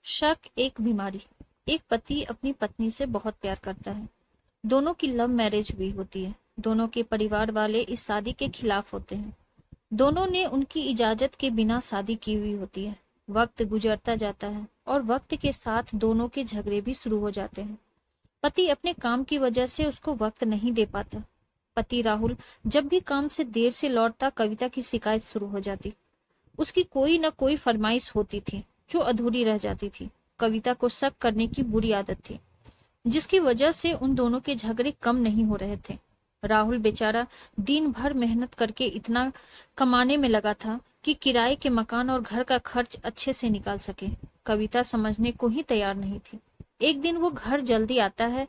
शक एक बीमारी। एक पति अपनी पत्नी से बहुत प्यार करता है। दोनों की लव मैरिज हुई होती है। दोनों के परिवार वाले इस शादी के खिलाफ होते हैं। दोनों ने उनकी इजाजत के बिना शादी की हुई होती है। वक्त गुजरता जाता है और वक्त के साथ दोनों के झगड़े भी शुरू हो जाते हैं। पति अपने काम की वजह से उसको वक्त नहीं दे पाता। पति राहुल जब भी काम से देर से लौटता, कविता की शिकायत शुरू हो जाती। उसकी कोई न कोई फरमाइश होती थी जो अधूरी रह जाती थी। कविता को शक करने की बुरी आदत थी, जिसकी वजह से उन दोनों के झगड़े कम नहीं हो रहे थे। राहुल बेचारा दिन भर मेहनत करके इतना कमाने में लगा था कि किराए के मकान और घर का खर्च अच्छे से निकाल सके। कविता समझने को ही तैयार नहीं थी। एक दिन वो घर जल्दी आता है,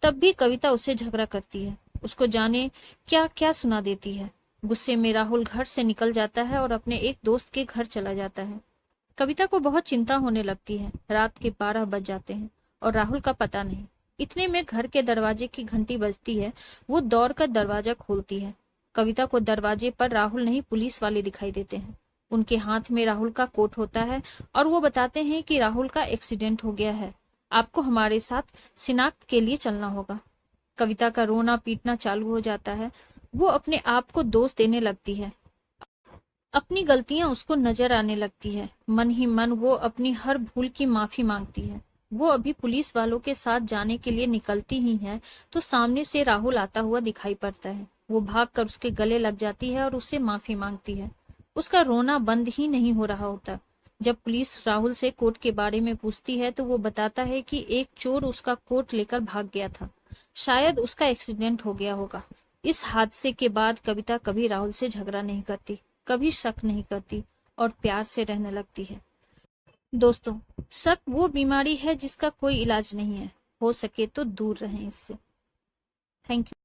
तब भी कविता उससे झगड़ा करती है। उसको जाने क्या क्या सुना देती है। गुस्से में राहुल घर से निकल जाता है और अपने एक दोस्त के घर चला जाता है। कविता को बहुत चिंता होने लगती है। रात के 12 बज जाते हैं और राहुल का पता नहीं। इतने में घर के दरवाजे की घंटी बजती है। वो दौड़कर दरवाजा खोलती है। कविता को दरवाजे पर राहुल नहीं, पुलिस वाले दिखाई देते हैं। उनके हाथ में राहुल का कोट होता है और वो बताते हैं कि राहुल का एक्सीडेंट हो गया है, आपको हमारे साथ शिनाख्त के लिए चलना होगा। कविता का रोना पीटना चालू हो जाता है। वो अपने आप को दोष देने लगती है। अपनी गलतियां उसको नजर आने लगती है। मन ही मन वो अपनी हर भूल की माफी मांगती है। वो अभी पुलिस वालों के साथ जाने के लिए निकलती ही है तो सामने से राहुल आता हुआ दिखाई पड़ता है। वो भागकर उसके गले लग जाती है और उससे माफी मांगती है। उसका रोना बंद ही नहीं हो रहा होता। जब पुलिस राहुल से कोट के बारे में पूछती है तो वो बताता है कि एक चोर उसका कोट लेकर भाग गया था। शायद उसका एक्सीडेंट हो गया होगा। इस हादसे के बाद कविता कभी राहुल से झगड़ा नहीं करती, कभी शक नहीं करती और प्यार से रहने लगती है। दोस्तों, शक वो बीमारी है जिसका कोई इलाज नहीं है। हो सके तो दूर रहें इससे। Thank you.